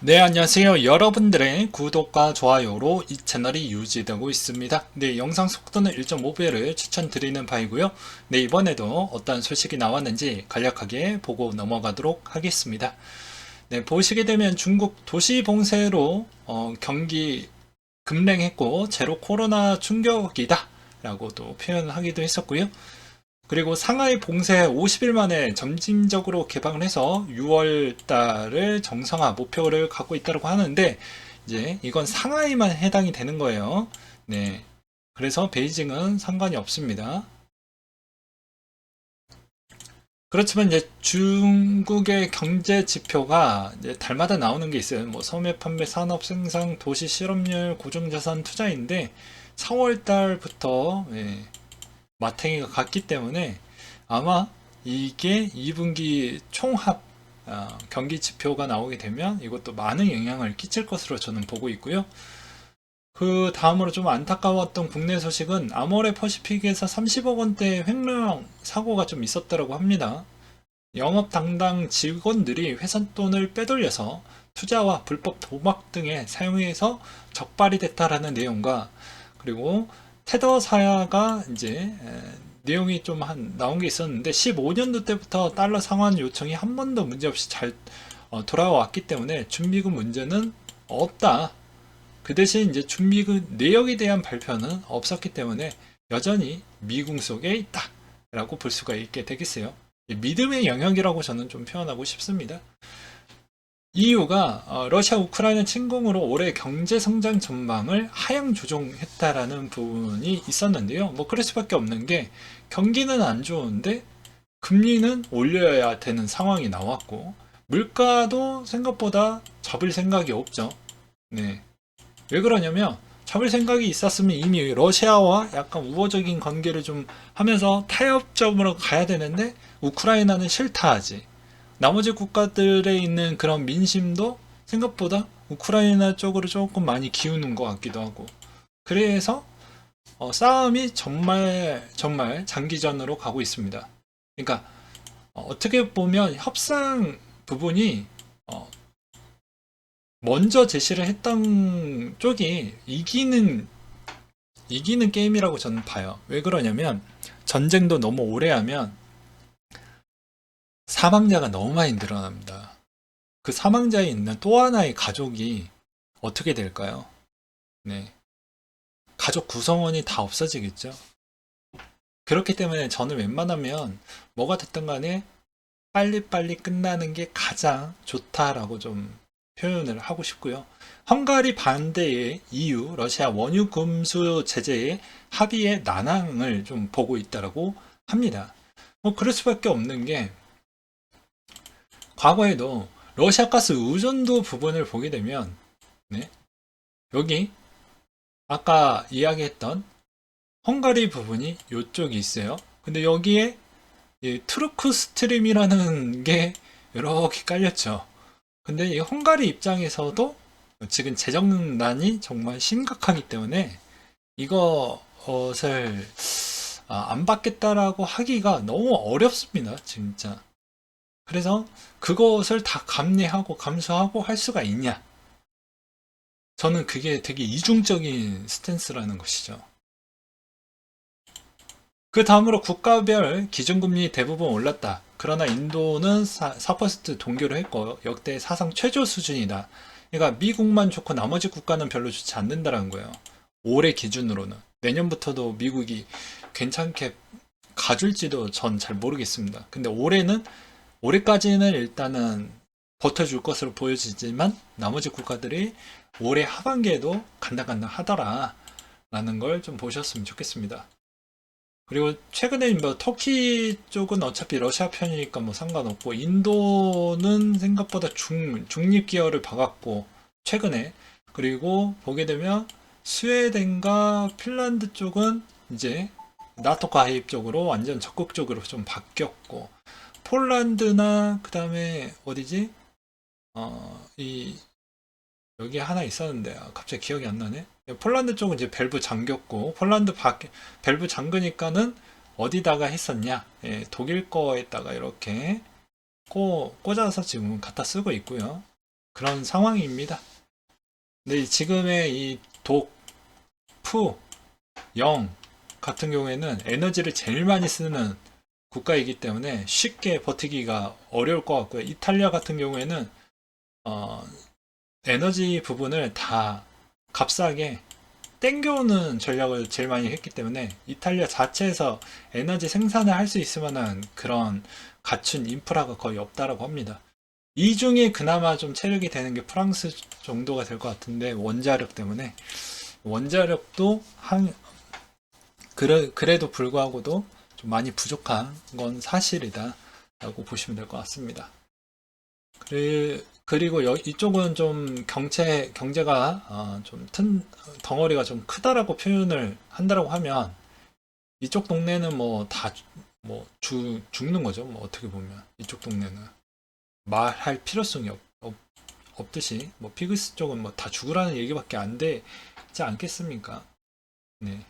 네, 안녕하세요. 여러분들의 구독과 좋아요로 이 채널이 유지되고 있습니다. 네, 영상 속도는 1.5배를 추천드리는 바이고요. 네, 이번에도 어떤 소식이 나왔는지 간략하게 보고 넘어가도록 하겠습니다. 네, 보시게 되면 중국 도시 봉쇄로 경기 급랭했고 제로 코로나 충격이다 라고도 표현을 하기도 했었고요. 그리고 상하이 봉쇄 50일 만에 점진적으로 개방을 해서 6월 달을 정상화 목표를 갖고 있다고 하는데, 이제 이건 상하이만 해당이 되는 거예요. 네. 그래서 베이징은 상관이 없습니다. 그렇지만 이제 중국의 경제 지표가 이제 달마다 나오는 게 있어요. 뭐 소매 판매, 산업 생산, 도시 실업률, 고정자산 투자인데 4월 달부터 마탱이가 갔기 때문에 아마 이게 2분기 총합 경기 지표가 나오게 되면 이것도 많은 영향을 끼칠 것으로 저는 보고 있고요. 그 다음으로 좀 안타까웠던 국내 소식은 아모레 퍼시픽에서 30억 원대 횡령 사고가 좀 있었다고 합니다. 영업 담당 직원들이 회사 돈을 빼돌려서 투자와 불법 도박 등에 사용해서 적발이 됐다라는 내용과, 그리고 테더 사야가 이제 내용이 좀 나온 게 있었는데 15년도 때부터 달러 상환 요청이 한 번도 문제없이 잘 돌아왔기 때문에 준비금 문제는 없다. 그 대신 이제 준비금 내역에 대한 발표는 없었기 때문에 여전히 미궁 속에 있다라고 볼 수가 있게 되겠어요. 믿음의 영역이라고 저는 좀 표현하고 싶습니다. EU가 러시아 우크라이나 침공으로 올해 경제 성장 전망을 하향 조정했다라는 부분이 있었는데요. 뭐 그럴 수밖에 없는 게 경기는 안 좋은데 금리는 올려야 되는 상황이 나왔고 물가도 생각보다 잡을 생각이 없죠. 네. 왜 그러냐면 잡을 생각이 있었으면 이미 러시아와 약간 우호적인 관계를 좀 하면서 타협점으로 가야 되는데 우크라이나는 싫다 하지. 나머지 국가들에 있는 그런 민심도 생각보다 우크라이나 쪽으로 조금 많이 기우는 것 같기도 하고. 그래서 싸움이 정말 장기전으로 가고 있습니다. 그러니까 어떻게 보면 협상 부분이 어, 먼저 제시를 했던 쪽이 이기는 게임이라고 저는 봐요. 왜 그러냐면 전쟁도 너무 오래 하면 사망자가 너무 많이 늘어납니다. 그 사망자에 있는 또 하나의 가족이 어떻게 될까요? 네. 가족 구성원이 다 없어지겠죠. 그렇기 때문에 저는 웬만하면 뭐가 됐든 간에 빨리빨리 끝나는 게 가장 좋다라고 좀 표현을 하고 싶고요. 헝가리 반대의 EU, 러시아 원유 금수 제재의 합의의 난항을 좀 보고 있다라고 합니다. 뭐 그럴 수밖에 없는 게 과거에도 러시아 가스 의존도 부분을 보게 되면 네, 여기 아까 이야기했던 헝가리 부분이 이쪽이 있어요. 근데 여기에 트루크 스트림이라는 게 이렇게 깔렸죠. 근데 이 헝가리 입장에서도 지금 재정난이 정말 심각하기 때문에 이것을 안 받겠다라고 하기가 너무 어렵습니다, 진짜. 그래서 그것을 다 감내하고 감수하고 할 수가 있냐? 저는 그게 되게 이중적인 스탠스라는 것이죠. 그 다음으로 국가별 기준금리 대부분 올랐다. 그러나 인도는 4% 동결을 했고 역대 사상 최저 수준이다. 그러니까 미국만 좋고 나머지 국가는 별로 좋지 않는다는 거예요. 올해 기준으로는. 내년부터도 미국이 괜찮게 가줄지도 전 잘 모르겠습니다. 근데 올해까지는 일단은 버텨줄 것으로 보여지지만 나머지 국가들이 올해 하반기에도 간당간당 하더라 라는 걸 좀 보셨으면 좋겠습니다. 그리고 최근에 뭐 터키 쪽은 어차피 러시아 편이니까 뭐 상관없고 인도는 생각보다 중립 기여를 박았고 최근에, 그리고 보게 되면 스웨덴과 핀란드 쪽은 이제 나토 가입 쪽으로 완전 적극적으로 좀 바뀌었고, 폴란드나 그다음에 어디지? 이 여기 하나 있었는데 갑자기 기억이 안 나네. 폴란드 쪽은 이제 밸브 잠겼고 밸브 잠그니까는 어디다가 했었냐? 독일 거에다가 이렇게 꽂아서 지금 갖다 쓰고 있고요. 그런 상황입니다. 근데 지금의 이 독, 푸, 영 같은 경우에는 에너지를 제일 많이 쓰는 국가이기 때문에 쉽게 버티기가 어려울 것 같고요. 이탈리아 같은 경우에는 어, 에너지 부분을 다 값싸게 땡겨오는 전략을 제일 많이 했기 때문에 이탈리아 자체에서 에너지 생산을 할 수 있을 만한 그런 갖춘 인프라가 거의 없다라고 합니다. 이 중에 그나마 좀 체력이 되는 게 프랑스 정도가 될 것 같은데 원자력 때문에 원자력도 그래도 불구하고도 좀 많이 부족한 건 사실이다 라고 보시면 될 것 같습니다. 그리고 이쪽은 좀 경제가 좀 덩어리가 좀 크다라고 표현을 한다라고 하면 이쪽 동네는 뭐 다 죽는 거죠. 뭐 어떻게 보면 이쪽 동네는 말할 필요성이 없듯이 뭐 피그스 쪽은 뭐 다 죽으라는 얘기밖에 안 되지 않겠습니까? 네.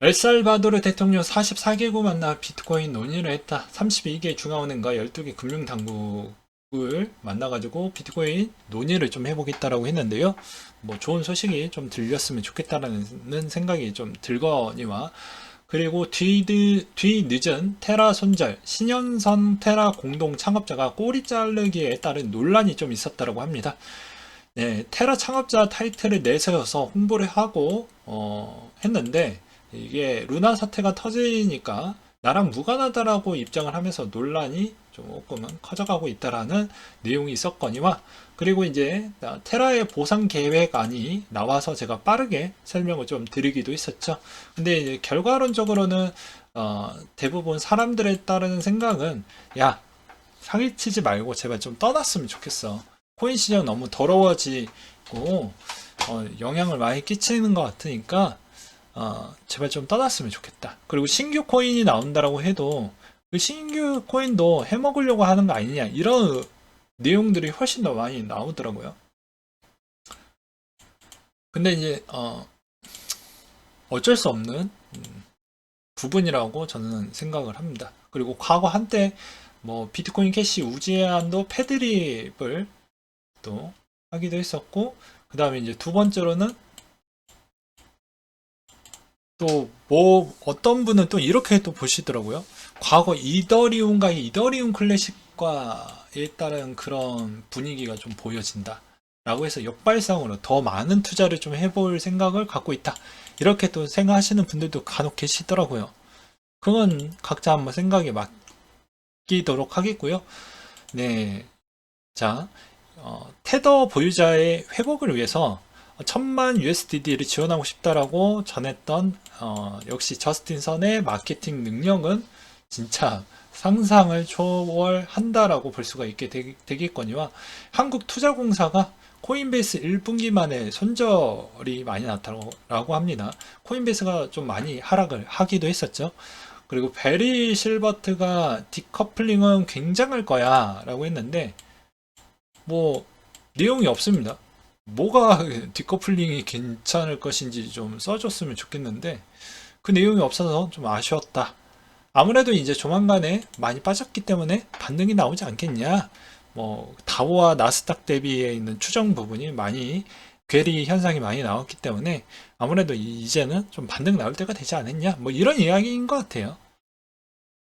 엘살바도르 대통령 44개국 만나 비트코인 논의를 했다. 32개 중앙은행과 12개 금융당국을 만나가지고 비트코인 논의를 좀 해보겠다라고 했는데요. 뭐 좋은 소식이 좀 들렸으면 좋겠다라는 생각이 좀 들거니와 그리고 뒤늦은 테라 손절, 신현선 테라 공동 창업자가 꼬리 자르기에 따른 논란이 좀 있었다라고 합니다. 네, 테라 창업자 타이틀을 내세워서 홍보를 하고 했는데 이게 루나 사태가 터지니까 나랑 무관하다라고 입장을 하면서 논란이 조금은 커져가고 있다라는 내용이 있었거니와 그리고 이제 테라의 보상 계획안이 나와서 제가 빠르게 설명을 좀 드리기도 했었죠. 근데 이제 결과론적으로는 대부분 사람들에 따르는 생각은 야 사기치지 말고 제발 좀 떠났으면 좋겠어. 코인 시장 너무 더러워지고 영향을 많이 끼치는 것 같으니까 제발 좀 떠났으면 좋겠다. 그리고 신규 코인이 나온다라고 해도 그 신규 코인도 해먹으려고 하는 거 아니냐 이런 내용들이 훨씬 더 많이 나오더라고요. 근데 이제 어쩔 수 없는 부분이라고 저는 생각을 합니다. 그리고 과거 한때 뭐 비트코인 캐시 우지한도 패드립을 또 하기도 했었고 그 다음에 이제 두 번째로는 또 뭐 어떤 분은 또 이렇게 또 보시더라고요. 과거 이더리움과 이더리움 클래식과에 따른 그런 분위기가 좀 보여진다. 라고 해서 역발상으로 더 많은 투자를 좀 해볼 생각을 갖고 있다. 이렇게 또 생각하시는 분들도 간혹 계시더라고요. 그건 각자 한번 생각에 맡기도록 하겠고요. 네. 자, 테더 보유자의 회복을 위해서 1000만 USDD를 지원하고 싶다라고 전했던 역시 저스틴 선의 마케팅 능력은 진짜 상상을 초월한다라고 볼 수가 있게 되겠거니와 한국투자공사가 코인베이스 1분기 만에 손절이 많이 났다고 합니다. 코인베이스가 좀 많이 하락을 하기도 했었죠. 그리고 베리 실버트가 디커플링은 굉장할 거야 라고 했는데 뭐 내용이 없습니다. 뭐가 디커플링이 괜찮을 것인지 좀 써줬으면 좋겠는데 그 내용이 없어서 좀 아쉬웠다. 아무래도 이제 조만간에 많이 빠졌기 때문에 반등이 나오지 않겠냐. 뭐 다우와 나스닥 대비에 있는 추정 부분이 많이 괴리 현상이 많이 나왔기 때문에 아무래도 이제는 좀 반등 나올 때가 되지 않았냐. 뭐 이런 이야기인 것 같아요.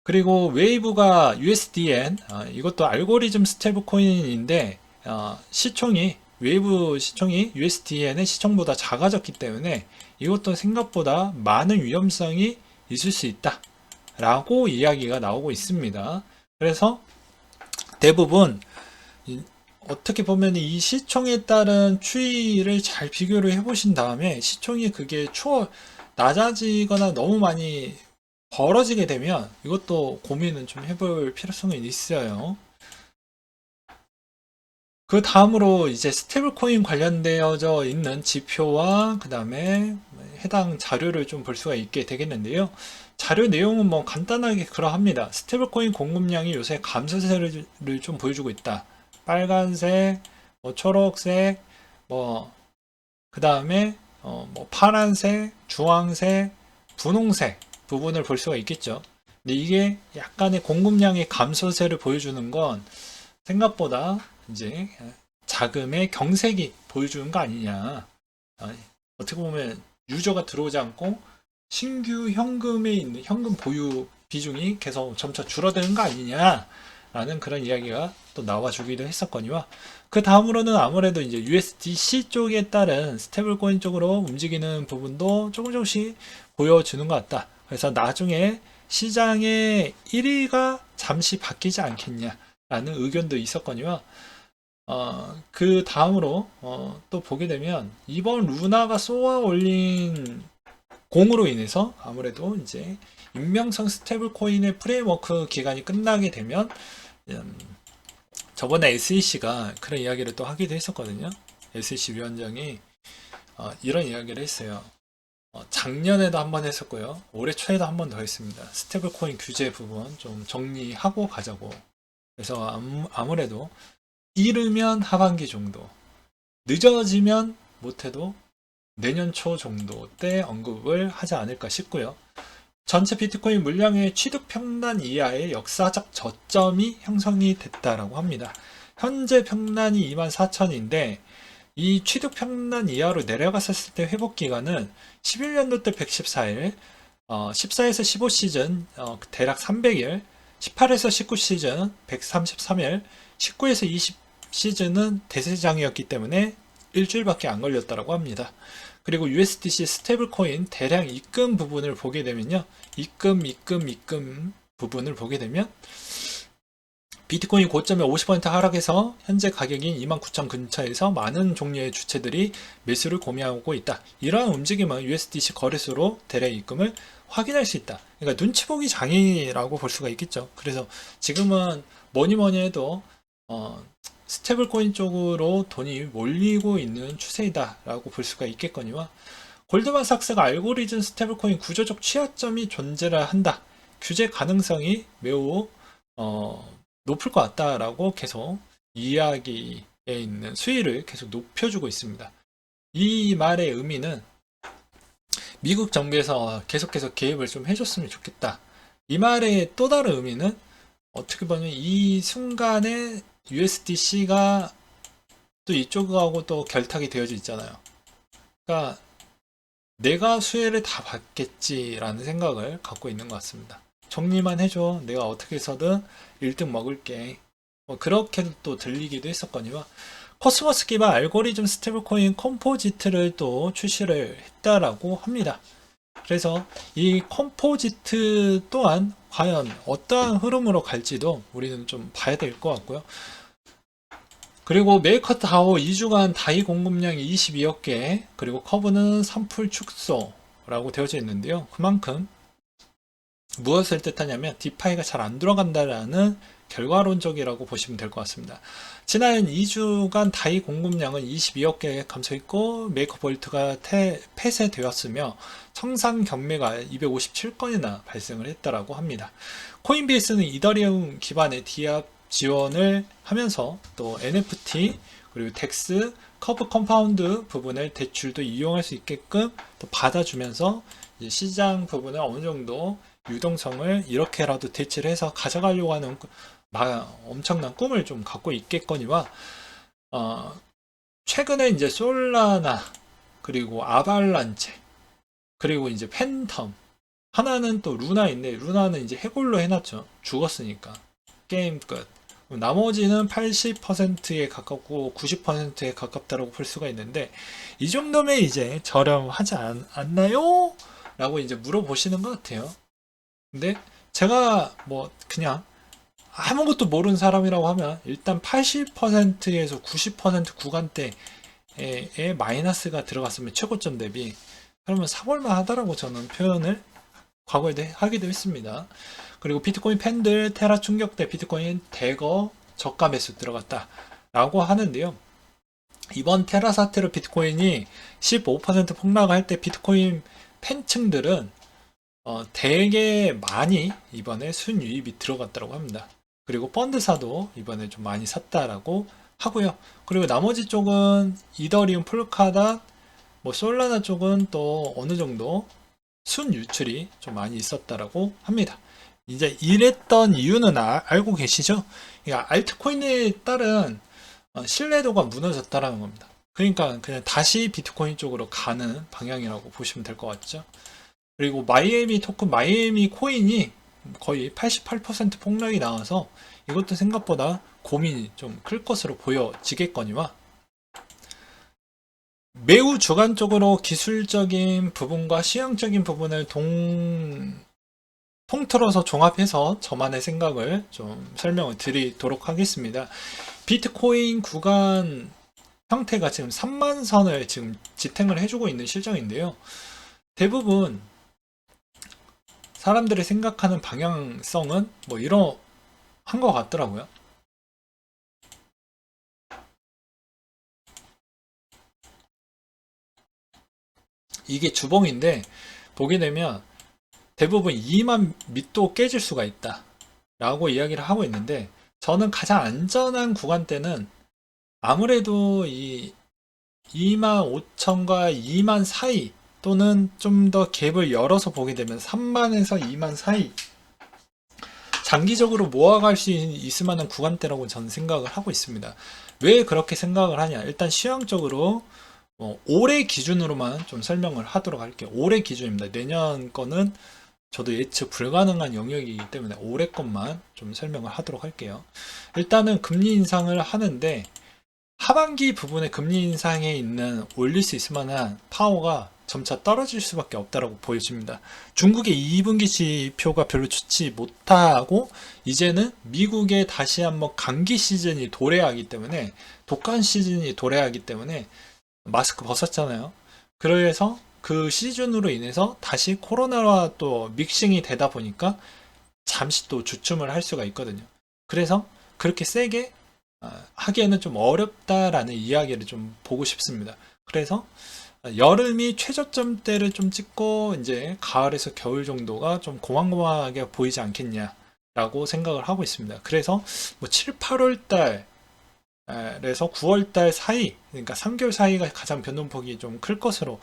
그리고 웨이브가 USDN 이것도 알고리즘 스테이블 코인인데 시총이 웨이브 시총이 USDN의 시총보다 작아졌기 때문에 이것도 생각보다 많은 위험성이 있을 수 있다 라고 이야기가 나오고 있습니다. 그래서 대부분 어떻게 보면 이 시총에 따른 추이를 잘 비교를 해보신 다음에 시총이 그게 낮아지거나 너무 많이 벌어지게 되면 이것도 고민은 좀 해볼 필요성이 있어요. 그 다음으로 이제 스테이블 코인 관련되어져 있는 지표와 그 다음에 해당 자료를 좀 볼 수가 있게 되겠는데요. 자료 내용은 뭐 간단하게 그러합니다. 스테이블 코인 공급량이 요새 감소세를 좀 보여주고 있다. 빨간색, 뭐 초록색, 뭐 그 다음에 뭐 파란색, 주황색, 분홍색 부분을 볼 수가 있겠죠. 근데 이게 약간의 공급량의 감소세를 보여주는 건 생각보다 이제 자금의 경색이 보여주는 거 아니냐. 어떻게 보면 유저가 들어오지 않고 신규 현금에 있는 현금 보유 비중이 계속 점차 줄어드는 거 아니냐라는 그런 이야기가 또 나와주기도 했었거니와, 그 다음으로는 아무래도 이제 USDC 쪽에 따른 스테이블 코인 쪽으로 움직이는 부분도 조금씩 보여주는 것 같다. 그래서 나중에 시장의 1위가 잠시 바뀌지 않겠냐라는 의견도 있었거니와, 그 다음으로 또 보게 되면 이번 루나가 쏘아 올린 공으로 인해서 아무래도 이제 익명성 스테이블 코인의 프레임워크 기간이 끝나게 되면, 저번에 SEC가 그런 이야기를 또 하기도 했었거든요. SEC 위원장이 이런 이야기를 했어요. 작년에도 한번 했었고요. 올해 초에도 한 번 더 했습니다. 스테이블 코인 규제 부분 좀 정리하고 가자고. 그래서 아무래도 이르면 하반기 정도, 늦어지면 못해도 내년 초 정도 때 언급을 하지 않을까 싶고요. 전체 비트코인 물량의 취득 평단 이하의 역사적 저점이 형성이 됐다라고 합니다. 현재 평단이 24,000인데 이 취득 평단 이하로 내려갔었을 때 회복 기간은 11년도 때 114일, 14에서 15시즌 대략 300일, 18에서 19시즌 133일, 19에서 20시즌은 대세장이었기 때문에 일주일밖에 안 걸렸다고 합니다. 그리고 USDC 스테이블 코인 대량 입금 부분을 보게 되면요, 입금 부분을 보게 되면 비트코인 고점에 50% 하락해서 현재 가격인 29,000 근처에서 많은 종류의 주체들이 매수를 고민하고 있다. 이러한 움직임은 USDC 거래소로 대량 입금을 확인할 수 있다. 그러니까 눈치 보기 장이라고 볼 수가 있겠죠. 그래서 지금은 뭐니 해도 스테이블 코인 쪽으로 돈이 몰리고 있는 추세이다라고 볼 수가 있겠거니와, 골드만삭스가 알고리즘 스테이블 코인 구조적 취약점이 존재를 한다. 규제 가능성이 매우 높을 것 같다라고 계속 이야기에 있는 수위를 계속 높여주고 있습니다. 이 말의 의미는 미국 정부에서 계속해서 개입을 좀 해줬으면 좋겠다. 이 말의 또 다른 의미는 어떻게 보면 이 순간에 USDC가 또 이쪽하고 또 결탁이 되어져 있잖아요. 그러니까 내가 수혜를 다 받겠지라는 생각을 갖고 있는 것 같습니다. 정리만 해줘. 내가 어떻게 해서든 1등 먹을게. 그렇게도 또 들리기도 했었거니와, 코스모스 기반 알고리즘 스테이블 코인 컴포지트를 또 출시를 했다라고 합니다. 그래서 이 컴포지트 또한 과연 어떠한 흐름으로 갈지도 우리는 좀 봐야 될 것 같고요. 그리고 메이커 다오 2주간 다이 공급량이 22억 개, 그리고 커브는 3풀 축소라고 되어져 있는데요. 그만큼 무엇을 뜻하냐면 디파이가 잘 안 들어간다라는 결과론적이라고 보시면 될 것 같습니다. 지난 2주간 다이 공급량은 22억 개 감소했고, 메이커 볼트가 폐쇄되었으며 청산 경매가 257건이나 발생을 했다라고 합니다. 코인베이스는 이더리움 기반의 디압 지원을 하면서 또 NFT 그리고 덱스, 커브 컴파운드 부분을 대출도 이용할 수 있게끔 또 받아주면서 시장 부분을 어느 정도 유동성을 이렇게라도 대체를 해서 가져가려고 하는 엄청난 꿈을 좀 갖고 있겠거니와, 최근에 이제 솔라나 그리고 아발란체 그리고 이제 팬텀, 하나는 또 루나인데 루나는 이제 해골로 해놨죠. 죽었으니까 게임 끝. 나머지는 80%에 가깝고 90%에 가깝다고 볼 수가 있는데, 이 정도면 이제 저렴하지 않나요? 라고 이제 물어보시는 것 같아요. 근데 제가 뭐 그냥 아무것도 모르는 사람이라고 하면 일단 80%에서 90% 구간대에 마이너스가 들어갔으면 최고점 대비, 그러면 사볼만 하다라고 저는 표현을 과거에도 하기도 했습니다. 그리고 비트코인 팬들 테라 충격대 비트코인 대거 저가 매수 들어갔다 라고 하는데요. 이번 테라 사태로 비트코인이 15% 폭락할 때 비트코인 팬층들은 되게 많이 이번에 순유입이 들어갔다고 합니다. 그리고 펀드사도 이번에 좀 많이 샀다라고 하고요. 그리고 나머지 쪽은 이더리움, 폴카다, 뭐 솔라나 쪽은 또 어느 정도 순유출이 좀 많이 있었다라고 합니다. 이제 이랬던 이유는 알고 계시죠? 그러니까 알트코인에 따른 신뢰도가 무너졌다라는 겁니다. 그러니까 그냥 다시 비트코인 쪽으로 가는 방향이라고 보시면 될 것 같죠. 그리고 마이애미 토큰, 마이애미 코인이 거의 88% 폭락이 나와서 이것도 생각보다 고민이 좀 클 것으로 보여지겠거니와, 매우 주관적으로 기술적인 부분과 시향적인 부분을 통틀어서 종합해서 저만의 생각을 좀 설명을 드리도록 하겠습니다. 비트코인 구간 형태가 지금 3만 선을 지금 지탱을 해주고 있는 실정인데요. 대부분 사람들이 생각하는 방향성은 뭐 이러한 것 같더라고요. 이게 주봉인데, 보게 되면 대부분 2만 밑도 깨질 수가 있다 라고 이야기를 하고 있는데, 저는 가장 안전한 구간대는 아무래도 이 2만 5천과 2만 사이, 또는 좀 더 갭을 열어서 보게 되면 3만에서 2만 사이, 장기적으로 모아갈 수 있을 만한 구간대라고 저는 생각을 하고 있습니다. 왜 그렇게 생각을 하냐? 일단 시황적으로 올해 기준으로만 좀 설명을 하도록 할게요. 올해 기준입니다. 내년 거는 저도 예측 불가능한 영역이기 때문에 올해 것만 좀 설명을 하도록 할게요. 일단은 금리 인상을 하는데, 하반기 부분에 금리 인상에 있는 올릴 수 있을 만한 파워가 점차 떨어질 수밖에 없다라고 보여집니다. 중국의 2분기 지표가 별로 좋지 못하고, 이제는 미국의 다시 한번 감기 시즌이 도래하기 때문에, 독감 시즌이 도래하기 때문에 마스크 벗었잖아요. 그래서 그 시즌으로 인해서 다시 코로나와 또 믹싱이 되다 보니까 잠시 또 주춤을 할 수가 있거든요. 그래서 그렇게 세게 하기에는 좀 어렵다라는 이야기를 좀 보고 싶습니다. 그래서 여름이 최저점대를 좀 찍고 이제 가을에서 겨울 정도가 좀 고만고만하게 보이지 않겠냐라고 생각을 하고 있습니다. 그래서 뭐 7, 8월 달에서 9월 달 사이, 그러니까 3개월 사이가 가장 변동폭이 좀 클 것으로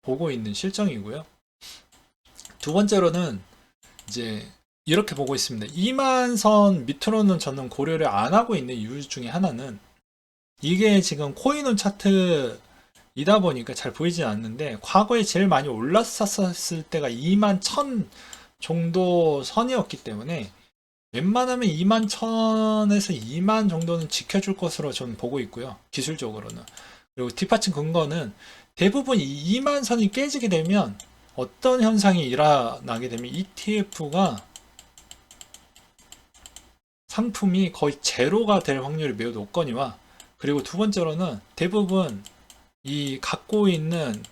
보고 있는 실정이고요. 두 번째로는 이제 이렇게 보고 있습니다. 2만 선 밑으로는 저는 고려를 안 하고 있는 이유 중에 하나는, 이게 지금 코인온 차트이다 보니까 잘 보이진 않는데, 과거에 제일 많이 올랐었을 때가 2만 1000 정도 선이었기 때문에 웬만하면 2만 1000에서 2만 정도는 지켜줄 것으로 저는 보고 있고요. 기술적으로는. 그리고 뒷받침 근거는 대부분 이 2만 선이 깨지게 되면 어떤 현상이 일어나게 되면 ETF가 상품이 거의 제로가 될 확률이 매우 높거니와, 그리고 두 번째로는 대부분 이 갖고 있는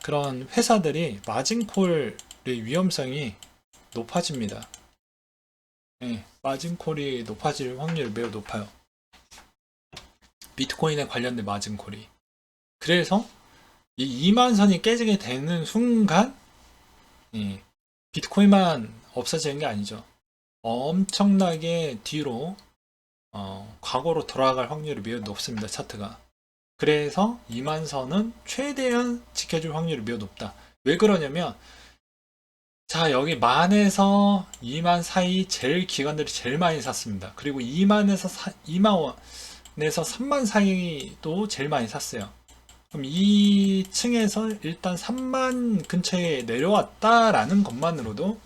그런 회사들이 마진콜의 위험성이 높아집니다. 네, 마진콜이 높아질 확률이 매우 높아요. 비트코인에 관련된 마진콜이. 그래서 이 2만 선이 깨지게 되는 순간, 비트코인만 없어지는 게 아니죠. 엄청나게 뒤로 과거로 돌아갈 확률이 매우 높습니다. 차트가. 그래서 2만 선은 최대한 지켜줄 확률이 매우 높다. 왜 그러냐면, 자, 여기 만에서 2만 사이 제일 기관들이 제일 많이 샀습니다. 그리고 2만에서 3만 사이도 제일 많이 샀어요. 그럼 이 층에서 일단 3만 근처에 내려왔다라는 것만으로도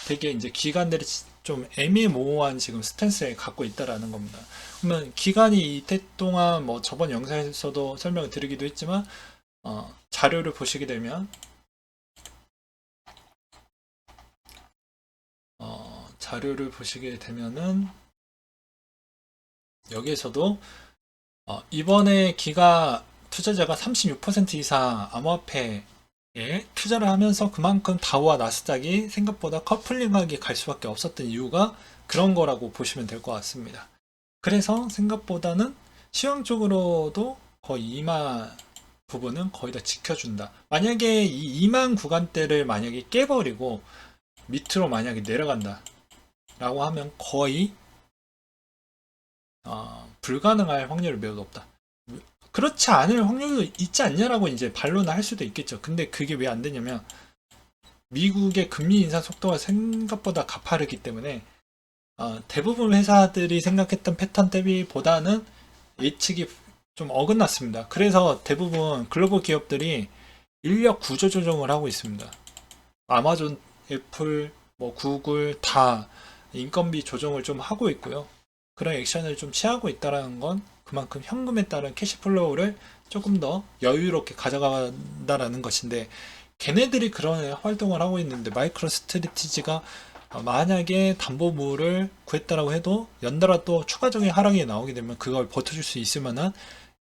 되게 이제 기관들이 좀 애매모호한 지금 스탠스에 갖고 있다라는 겁니다. 그러면 기간이 이때 동안 뭐 저번 영상에서도 설명을 드리기도 했지만, 자료를 보시게 되면 자료를 보시게 되면은 여기에서도 이번에 기가 투자자가 36% 이상 암호화폐에 투자를 하면서 그만큼 다우와 나스닥이 생각보다 커플링하게 갈 수밖에 없었던 이유가 그런 거라고 보시면 될 것 같습니다. 그래서 생각보다는 시황적으로도 거의 2만 부분은 거의 다 지켜준다. 만약에 이 2만 구간대를 만약에 깨버리고 밑으로 만약에 내려간다 라고 하면 거의 불가능할 확률이 매우 높다. 그렇지 않을 확률도 있지 않냐라고 이제 반론을 할 수도 있겠죠. 근데 그게 왜 안 되냐면, 미국의 금리 인상 속도가 생각보다 가파르기 때문에 대부분 회사들이 생각했던 패턴 대비보다는 예측이 좀 어긋났습니다. 그래서 대부분 글로벌 기업들이 인력 구조 조정을 하고 있습니다. 아마존, 애플, 뭐 구글 다 인건비 조정을 좀 하고 있고요. 그런 액션을 좀 취하고 있다는 건 그만큼 현금에 따른 캐시플로우를 조금 더 여유롭게 가져간다라는 것인데, 걔네들이 그런 활동을 하고 있는데 마이크로 스트래티지가 만약에 담보물을 구했다라고 해도 연달아 또 추가적인 하락이 나오게 되면 그걸 버텨줄 수 있을 만한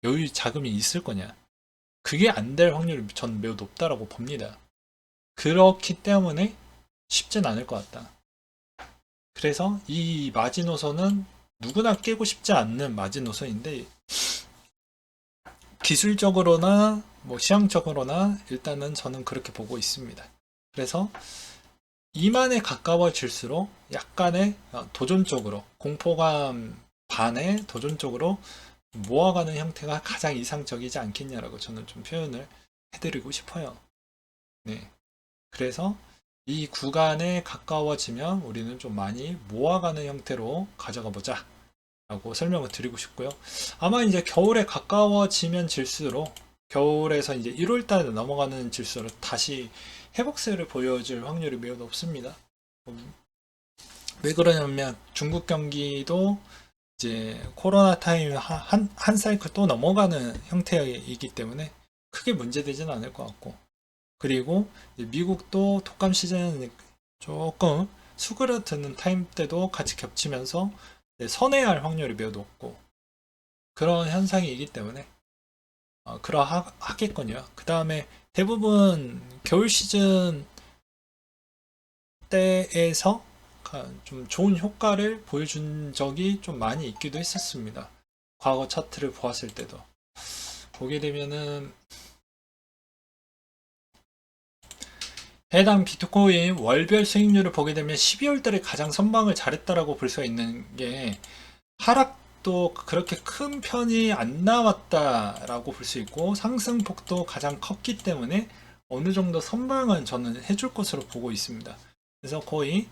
여유 자금이 있을 거냐? 그게 안 될 확률이 전 매우 높다라고 봅니다. 그렇기 때문에 쉽진 않을 것 같다. 그래서 이 마지노선은 누구나 깨고 싶지 않는 마지노선인데, 기술적으로나 뭐 시황적으로나 일단은 저는 그렇게 보고 있습니다. 그래서 2만에 가까워질수록 약간의 도전적으로, 공포감 반의 도전적으로 모아가는 형태가 가장 이상적이지 않겠냐라고 저는 좀 표현을 해드리고 싶어요. 네. 그래서 이 구간에 가까워지면 우리는 좀 많이 모아가는 형태로 가져가 보자 라고 설명을 드리고 싶고요. 아마 이제 겨울에 가까워지면 질수록, 겨울에서 이제 1월달에 넘어가는 질수록 다시 회복세를 보여줄 확률이 매우 높습니다. 왜 그러냐면 중국 경기도 이제 코로나 타임 한 사이클 또 넘어가는 형태이기 때문에 크게 문제되지는 않을 것 같고, 그리고 미국도 독감 시즌 조금 수그러드는 타임 때도 같이 겹치면서 선회할 확률이 매우 높고 그런 현상이기 때문에 그러하겠군요. 그 다음에 대부분 겨울 시즌 때에서 좀 좋은 효과를 보여준 적이 좀 많이 있기도 했었습니다. 과거 차트를 보았을 때도 보게 되면은 해당 비트코인 월별 수익률을 보게 되면 12월 달에 가장 선방을 잘했다라고 볼 수가 있는 게, 하락도 그렇게 큰 편이 안 나왔다라고 볼 수 있고 상승폭도 가장 컸기 때문에 어느 정도 선방은 저는 해줄 것으로 보고 있습니다. 그래서 거의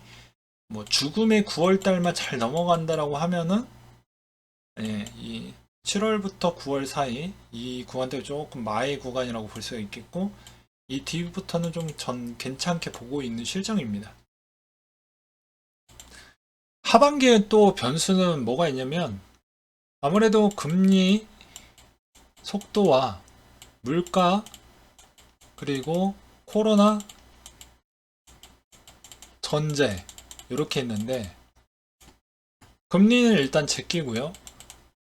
뭐 죽음의 9월 달만 잘 넘어간다라고 하면은 이 7월부터 9월 사이 이 구간대 조금 마의 구간이라고 볼 수가 있겠고, 이 뒤부터는 좀 전 괜찮게 보고 있는 실정입니다. 하반기에 또 변수는 뭐가 있냐면, 아무래도 금리 속도와 물가 그리고 코로나 전제 이렇게 있는데, 금리는 일단 제끼고요.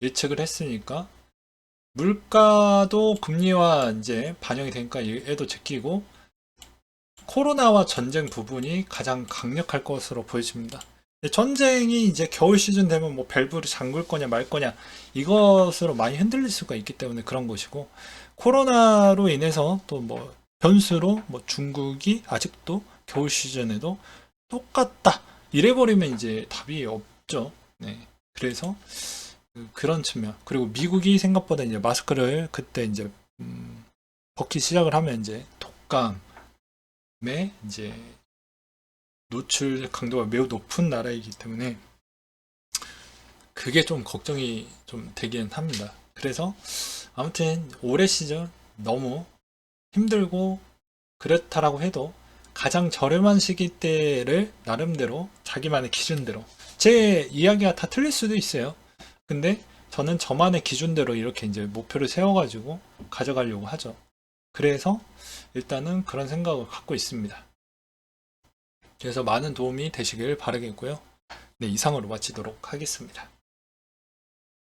예측을 했으니까 물가도 금리와 이제 반영이 되니까 얘도 제끼고, 코로나와 전쟁 부분이 가장 강력할 것으로 보여집니다. 전쟁이 이제 겨울 시즌 되면 뭐 밸브를 잠글 거냐 말 거냐 이것으로 많이 흔들릴 수가 있기 때문에 그런 것이고, 코로나로 인해서 또 뭐 변수로 뭐 중국이 아직도 겨울 시즌에도 똑같다 이래버리면 이제 답이 없죠. 네. 그래서 그런 측면, 그리고 미국이 생각보다 이제 마스크를 그때 이제 벗기 시작을 하면 이제 독감에 이제 노출 강도가 매우 높은 나라이기 때문에 그게 좀 걱정이 좀 되긴 합니다. 그래서 아무튼 올해 시즌 너무 힘들고 그렇다라고 해도 가장 저렴한 시기 때를 나름대로 자기만의 기준대로, 제 이야기가 다 틀릴 수도 있어요. 근데 저는 저만의 기준대로 이렇게 이제 목표를 세워가지고 가져가려고 하죠. 그래서 일단은 그런 생각을 갖고 있습니다. 그래서 많은 도움이 되시길 바라겠고요. 네, 이상으로 마치도록 하겠습니다.